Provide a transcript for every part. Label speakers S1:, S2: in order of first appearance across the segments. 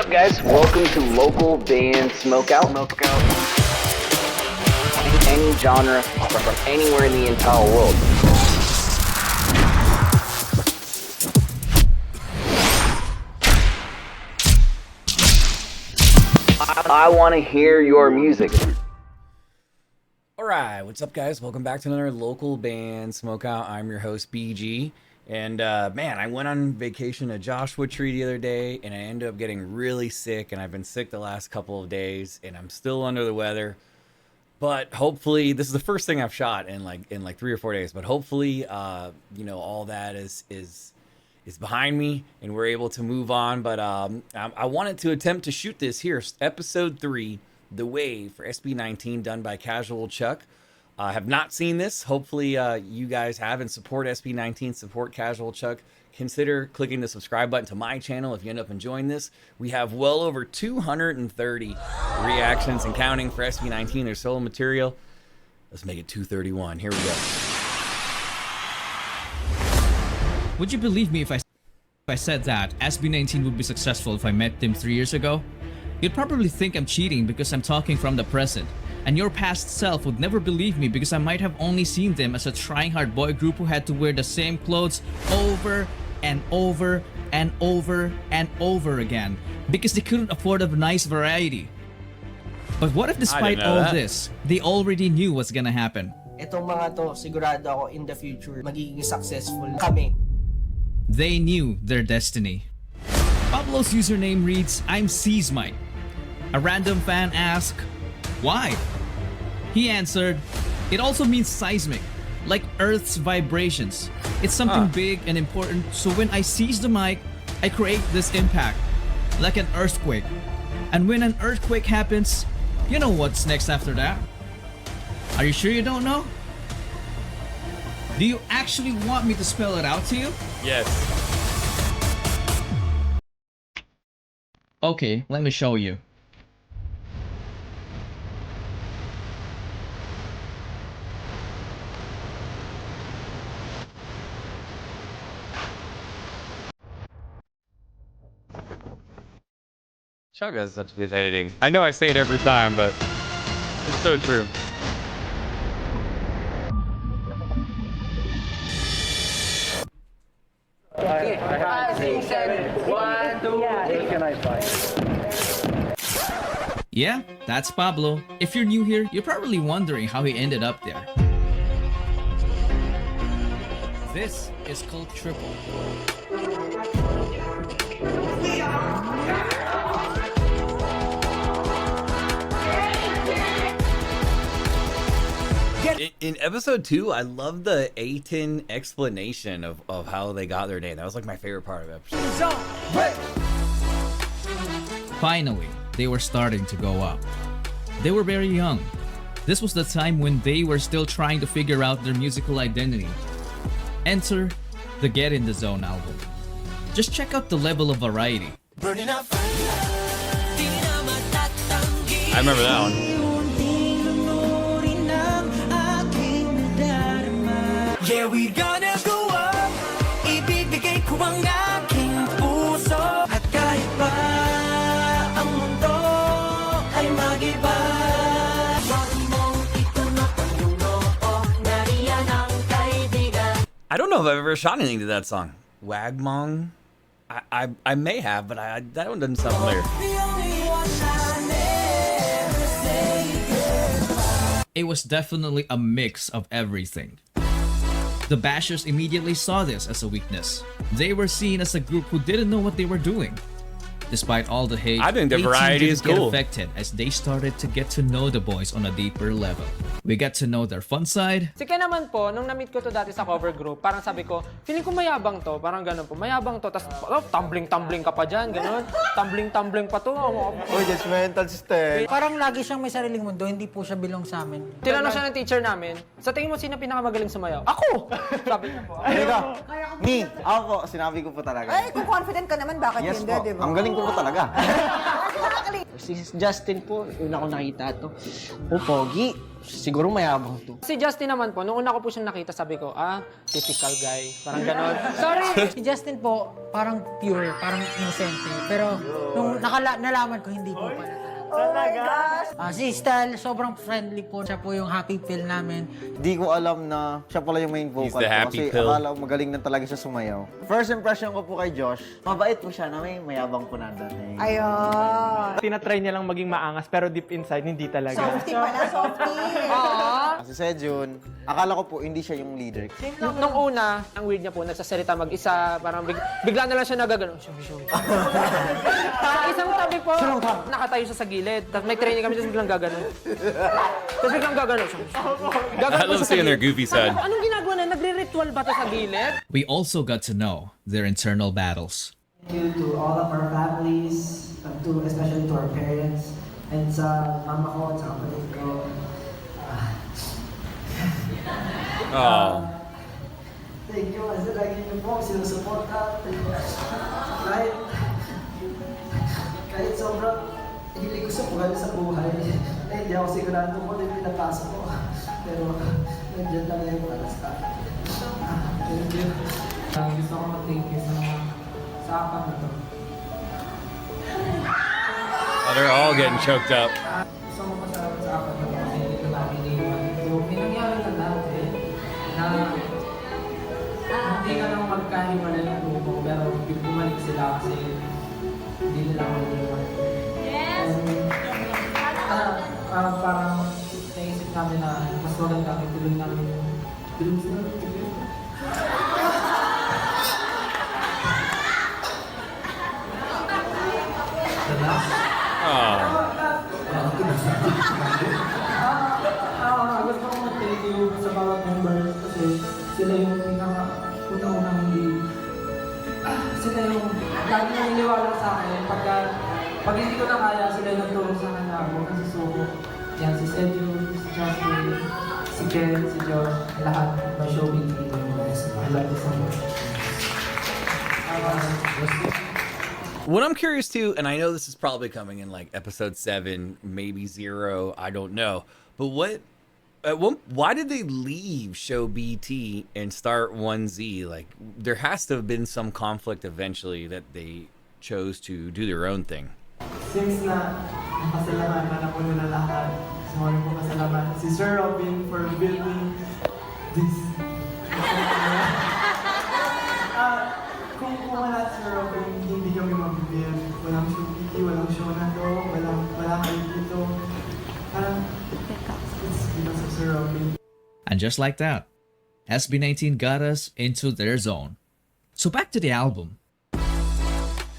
S1: up, guys? Welcome to local band Smokeout. Any genre from anywhere in the entire world. I want to hear your music.
S2: Alright, what's up, guys? Welcome back to another local band Smokeout. I'm your host, BG. And man, I went on vacation to Joshua Tree the other day, and I ended up getting really sick, and I've been sick the last couple of days, and I'm still under the weather. But hopefully, this is the first thing I've shot in like 3 or 4 days. But hopefully, you know, all that is behind me, and we're able to move on. But I wanted to attempt to shoot this here, episode 3, The Wave for SB19, done by Casual Chuck. I have not seen this. Hopefully you guys have, and support SB19, support Casual Chuck. Consider clicking the subscribe button to my channel if you end up enjoying this. We have well over 230 reactions and counting for SB19, their solo material. Let's make it 231. Here we go.
S3: Would you believe me if I said that SB19 would be successful if I met them 3 years ago? You'd probably think I'm cheating because I'm talking from the present. And your past self would never believe me because I might have only seen them as a trying hard boy group who had to wear the same clothes over and over and over and over again because they couldn't afford a nice variety. But what if despite all this, they already knew what's gonna happen?
S4: Itong mga to, sigurado ako in the future, magiging successful kami.
S3: They knew their destiny. Pablo's username reads, I'm Seasmite. A random fan asked, why? He answered, it also means seismic, like Earth's vibrations. It's something big and important, so when I seize the mic, I create this impact, like an earthquake. And when an earthquake happens, you know what's next after that? Are you sure you don't know? Do you actually want me to spell it out to you?
S2: Yes.
S3: Okay, let me show you.
S5: Chuck has such good editing. I know I say it every time, but it's so true.
S1: Okay, 5, 6, 7, 1, 2, 3. Can I find?
S3: Yeah, that's Pablo. If you're new here, you're probably wondering how he ended up there. This is called Triple.
S2: In episode 2, I love the A10 explanation of how they got their name. That was like my favorite part of episode.
S3: Finally, they were starting to go up. They were very young. This was the time when they were still trying to figure out their musical identity. Enter the Get in the Zone album. Just check out the level of variety.
S5: I remember that one.
S4: Yeah, we gonna go up. Ibibigay ko ang aking puso. At kahit pa ang mundo ay mag-iba. Wag mong itunok ang iyong noo. Nariyan ang kaibigan.
S2: I don't know if I've ever shot anything to that song. Wagmong? I may have, but that one doesn't sound familiar.
S3: It was definitely a mix of everything. The bashers immediately saw this as a weakness. They were seen as a group who didn't know what they were doing. Despite all the hate,
S2: I think the
S3: 18
S2: variety
S3: didn't
S2: is
S3: get
S2: cool.
S3: affected as they started to get to know the boys on a deeper level. We got to know their fun side.
S6: Si Ken naman po, nung na-meet ko to dati sa cover group, parang sabi ko, feeling ko mayabang to, parang ganun po, mayabang to, tas tumbling-tumbling ka pa dyan, ganun, tumbling-tumbling pa to.
S7: Uy, that's mental step.
S4: Parang lagi siyang may sariling mundo, hindi po siya belong sa amin.
S6: Tinanong siya ng teacher namin, sa tingin mo sino pinakamagaling sumayaw? Ako! Sabi niya po.
S7: Teka, me, ako po, sinabi ko po talaga.
S8: Ay, kung confident ka naman, bakit
S7: Yes
S8: hindi,
S7: po,
S8: di ba?
S7: ang galing ko po talaga.
S8: Si Justin po, una ko nakita to. Oh, pogi. Siguro mayabang to.
S6: Si Justin naman po, nung una ko po siyang nakita, sabi ko, typical guy. Parang ganon. Sorry!
S9: Si Justin po, parang pure, parang inosente. Pero nung nalaman ko, hindi po pala.
S7: Oh my gosh!
S9: Si Stal, sobrang friendly po. Siya po yung happy pill namin.
S7: Di ko alam na siya pala yung main vocal
S2: the
S7: ko
S2: happy
S7: kasi
S2: pill.
S7: akala ko magaling na talaga siya sumayaw. First impression ko po kay Josh, mabait po siya na may mayabang po na dating.
S10: Ayun.
S11: Tinatry niya lang maging maangas pero deep inside hindi talaga.
S10: Softy pala, softy.
S7: Kasi Sejun, akala ko po hindi siya yung leader.
S6: Nung una, ang weird niya po, nagsasalita mag-isa, parang bigla na lang siya nagagano. Sa isang tabi po, nakatayo siya sa gilid. Tapos may training kami, tapos biglang gagano. Tapos biglang gagano.
S2: I love seeing their goofy side.
S6: Anong ginagawa na? Nagre-ritual ba to sa gilid?
S3: We also got to know their internal battles.
S9: Thank you to all of our families, especially to our parents, and sa mama ko at sa kapatid ko.
S2: Oh.
S9: Thank you kasi lagi niyo po sinusuporta. Kahit sobrang hilig ko sa buhay sa buhay, hindi ako sigurado kung ano yung pinapasok ko. Pero nandiyan lang yung para sa akin. Thank you. Gusto ko mag-thank you sa apat na to.
S2: Oh, they're all getting choked up.
S9: Gusto ko masarap sa apat na to kasi hindi ko namin iniwan. So, may nangyari na dati na hindi ka lang magkahiwalay ng grupo pero bumalik sila kasi hindi nila ako iniwan. Yes! Parang naisip namin na mas maganda ituloy namin yung dreams namin. Gusto ko mag-thank you sa bawat members kasi sila yung pinaka-unang hindi. Sila yung lagi na niniwala sa akin. Pag hindi ko na kaya, sila yung nagtulong sa akin na huwag kang susuko. Yan, si Sejun, si Justin, si Ken, si Josh, lahat ng showbiz dito. I love you so much.
S2: What I'm curious to, and I know this is probably coming in like episode 7, maybe 0, I don't know. But why did they leave Show BT and start 1Z? Like, there has to have been some conflict eventually that they chose to do their own thing.
S9: Since na napasalamatan na po nila lahat, sorry po pasalamatan si Sir Robin for building this. Kung wala si Sir Robin, hindi kami mabibuild. Walang show BT, walang show na to, wala kayo dito. Parang, it's because of Sir Robin.
S3: And just like that, SB19 got us into their zone. So back to the album.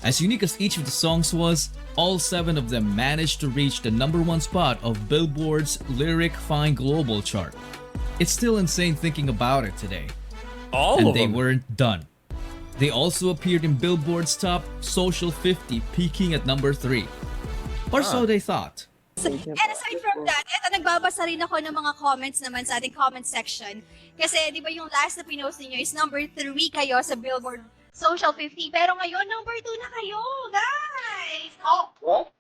S3: As unique as each of the songs was, all 7 of them managed to reach the #1 spot of Billboard's Lyric Fine Global chart. It's still insane thinking about it today.
S2: All
S3: And
S2: of
S3: they
S2: them.
S3: weren't done. They also appeared in Billboard's top Social 50, peaking at #3. Or so they thought.
S10: And aside from that, eto nagbabasa rin ako ng mga comments naman sa ating comment section. Kasi di ba yung last na pinost niyo is #3 kayo sa Billboard Social 50. Pero ngayon, #2 na kayo, guys! Oh, what?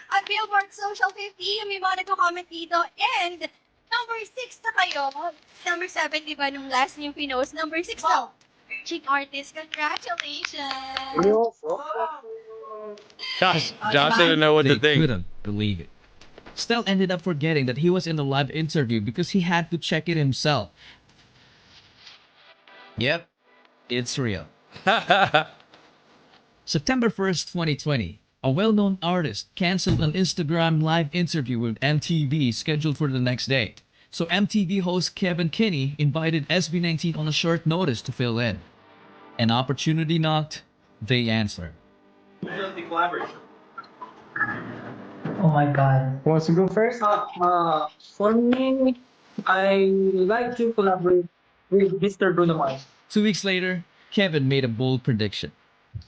S10: At Billboard Social 50, may mga nagko-comment dito. And #6 na kayo. #7, di ba, nung last niyong pinost. #6 na. Chick artist, congratulations!
S5: Josh didn't know what
S3: They
S5: to think.
S3: couldn't believe it. Stel ended up forgetting that he was in a live interview because he had to check it himself. Yep, it's real. September 1st, 2020, a well-known artist canceled an Instagram live interview with MTV scheduled for the next day. So MTV host Kevin Kinney invited SB19 on a short notice to fill in. An opportunity knocked, they answered.
S9: Oh my god. Who wants to go first? For me, I like to collaborate with Mr. Bruno Mars.
S3: 2 weeks later, Kevin made a bold prediction.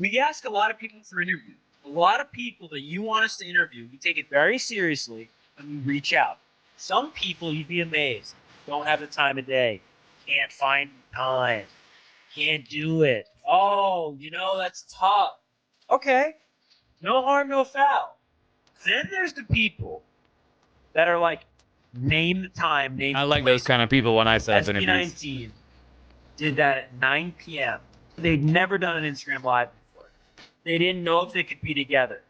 S12: We ask a lot of people for interviews. A lot of people that you want us to interview, we take it very seriously and we reach out. Some people, you'd be amazed, don't have the time of day, can't find time, can't do it. Oh, that's tough. Okay, no harm, no foul. Then there's the people that are like, name the time, name
S5: I
S12: the
S5: like
S12: place.
S5: those kind of people when I set up interviews.
S12: SB19 did that at 9 p.m. They'd never done an Instagram Live before. They didn't know if they could be together.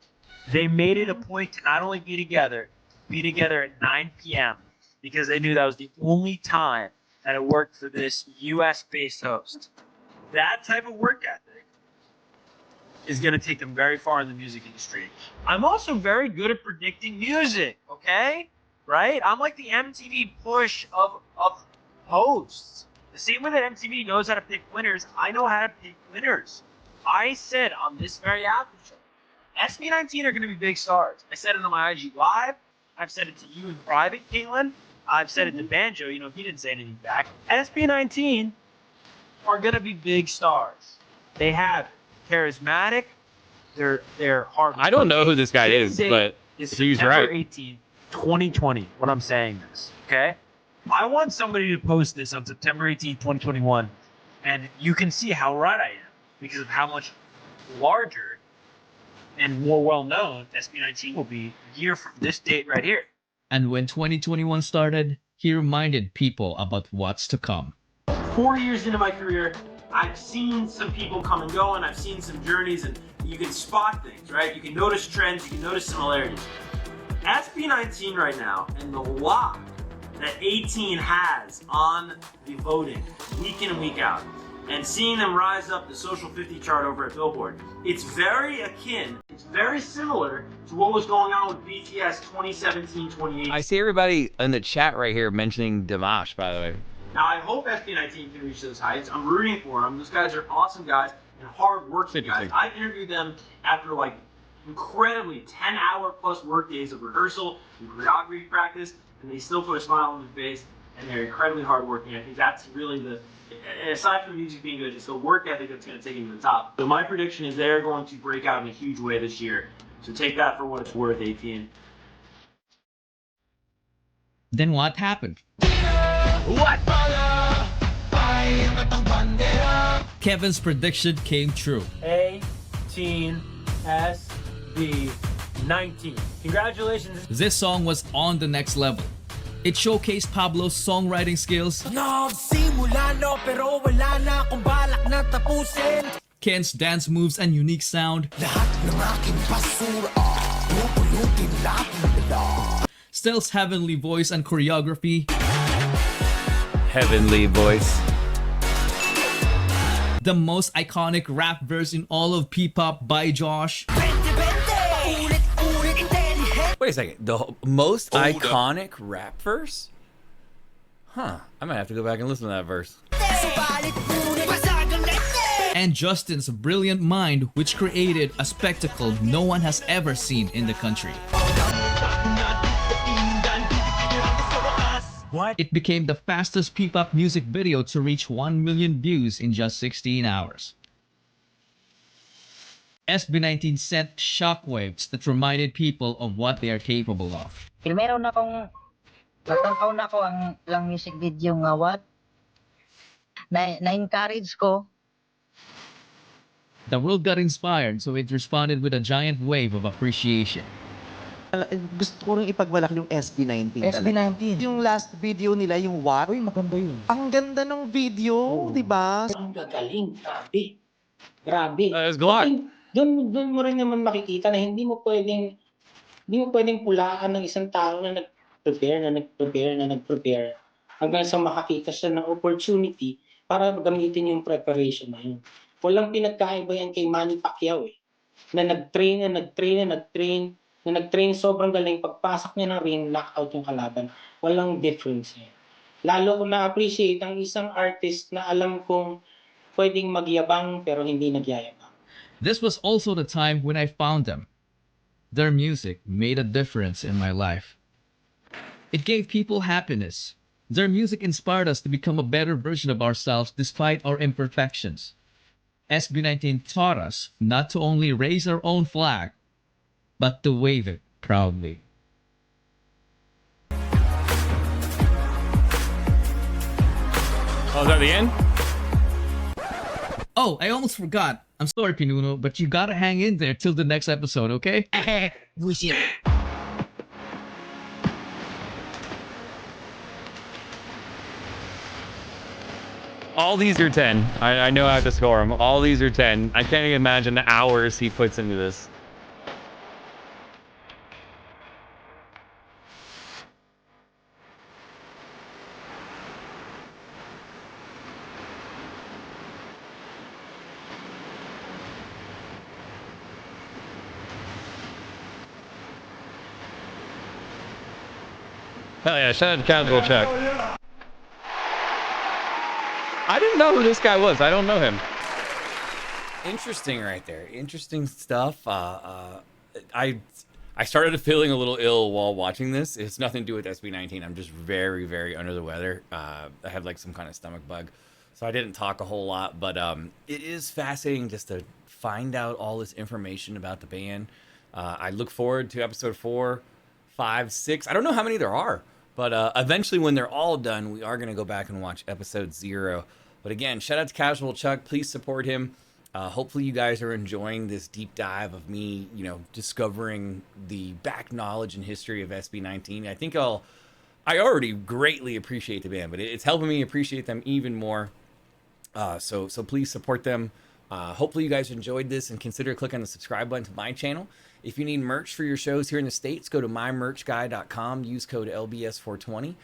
S12: They made it a point to not only be together at 9 p.m. because they knew that was the only time that it worked for this U.S.-based host. That type of work ethic is going to take them very far in the music industry. I'm also very good at predicting music, okay? Right? I'm like the MTV push of hosts. The same way that MTV knows how to pick winners, I know how to pick winners. I said on this very after show, SB19 are going to be big stars. I said it on my IG Live. I've said it to you in private, Caitlin. I've said it to Banjo. You know, he didn't say anything back. SB19 are going to be big stars. They have it. Charismatic. They're hard.
S5: I don't know who this guy is, but
S12: It's
S5: he's
S12: September
S5: right.
S12: 18th, 2020, when I'm saying this, okay? I want somebody to post this on September 18th, 2021, and you can see how right I am because of how much larger and more well-known SB19 will be a year from this date right here.
S3: And when 2021 started, he reminded people about what's to come.
S12: 4 years into my career, I've seen some people come and go, and I've seen some journeys, and you can spot things, right? You can notice trends, you can notice similarities. SB19 right now, and the lock that 18 has on the voting, week in and week out, and seeing them rise up the Social 50 chart over at Billboard, it's very akin, it's very similar to what was going on with BTS 2017, 2018.
S2: I see everybody in the chat right here mentioning Dimash, by the way.
S12: Now, I hope SB19 can reach those heights. I'm rooting for them. Those guys are awesome guys and hard-working guys. I interviewed them after, like, incredibly 10-hour plus work days of rehearsal and choreography practice, and they still put a smile on their face, and they're incredibly hardworking. I think that's really the, aside from the music being good, it's the work ethic that's going to take them to the top. So my prediction is they're going to break out in a huge way this year. So take that for what it's worth, 18.
S3: Then what happened?
S12: What?
S3: Kevin's prediction came true.
S12: 18 SB19. Congratulations.
S3: This song was on the next level. It showcased Pablo's songwriting skills,
S4: Nagsimula no pero wala na akong balak na tapusin.
S3: Ken's dance moves and unique sound,
S4: Lahat ng aking basura pupulutin natin nila.
S3: Still's heavenly voice and choreography,
S2: Heavenly voice.
S3: the most iconic rap verse in all of P-pop by Josh,
S2: Wait a second. The most iconic rap verse? Huh. I might have to go back and listen to that verse.
S3: and Justin's brilliant mind, which created a spectacle no one has ever seen in the country.
S12: What?
S3: It became the fastest P-pop music video to reach 1 million views in just 16 hours. SB19 sent shockwaves that reminded people of what they are capable of.
S13: Meron akong natangkaw na ako ang lang music video nga what na-encourage ko.
S3: The world got inspired, so it responded with a giant wave of appreciation.
S7: Gusto ko rin ipagmalaki yung SB19.
S13: SB19.
S7: Yung last video nila, yung what?
S13: Uy, maganda yun.
S7: Ang ganda ng video, di ba?
S8: Ang gagaling, grabe. Grabe.
S5: It's Glock.
S8: Doon mo rin naman makikita na hindi mo pwedeng pulaan ng isang tao na nag-prepare hanggang sa makakita siya ng opportunity para gamitin yung preparation na yun. Walang pinagkaiba yan kay Manny Pacquiao eh. Na nag-train sobrang galing. Pagpasok niya ng ring, knockout yung kalaban. Walang difference eh. Lalo ko na-appreciate ang isang artist na alam kong pwedeng magyabang pero hindi nagyayabang.
S3: This was also the time when I found them. Their music made a difference in my life. It gave people happiness. Their music inspired us to become a better version of ourselves despite our imperfections. SB19 taught us not to only raise our own flag, but to wave it proudly.
S5: Oh, is that the end?
S3: Oh, I almost forgot. I'm sorry, Pinuno, but you gotta hang in there till the next episode, okay?
S8: Bullshit.
S5: all these are 10. I know I have to score them. All these are 10. I can't even imagine the hours he puts into this. Hell yeah, shout out to Casual Chuck. I didn't know who this guy was. I don't know him.
S2: Interesting right there. Interesting stuff. I started feeling a little ill while watching this. It's nothing to do with SB19. I'm just very, very under the weather. I have like some kind of stomach bug. So I didn't talk a whole lot, but it is fascinating just to find out all this information about the band. I look forward to episode 4, 5, 6. I don't know how many there are, but eventually when they're all done, we are going to go back and watch episode 0. But again, shout out to Casual Chuck. Please support him. Hopefully you guys are enjoying this deep dive of me, discovering the back knowledge and history of SB19. I think I already greatly appreciate the band, but it's helping me appreciate them even more. So please support them. Hopefully you guys enjoyed this and consider clicking the subscribe button to my channel. If you need merch for your shows here in the States, go to mymerchguy.com, use code LBS420.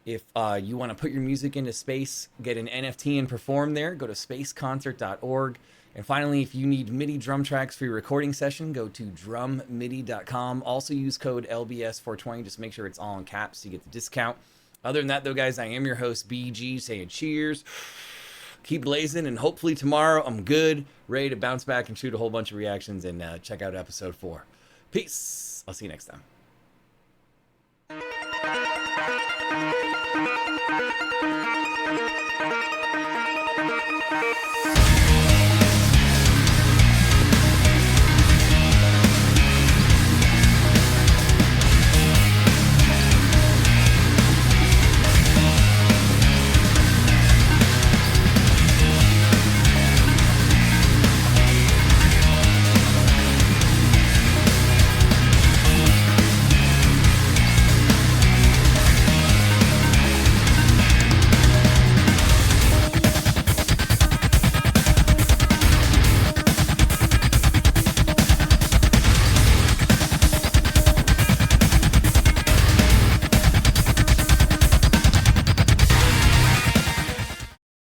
S2: If you want to put your music into space, get an NFT and perform there, go to spaceconcert.org. And finally, if you need MIDI drum tracks for your recording session, go to drummidi.com. Also use code LBS420. Just make sure it's all in caps so you get the discount. Other than that, though, guys, I am your host, BG, saying cheers. Keep blazing, and hopefully tomorrow I'm good, ready to bounce back and shoot a whole bunch of reactions and check out episode 4. Peace. I'll see you next time.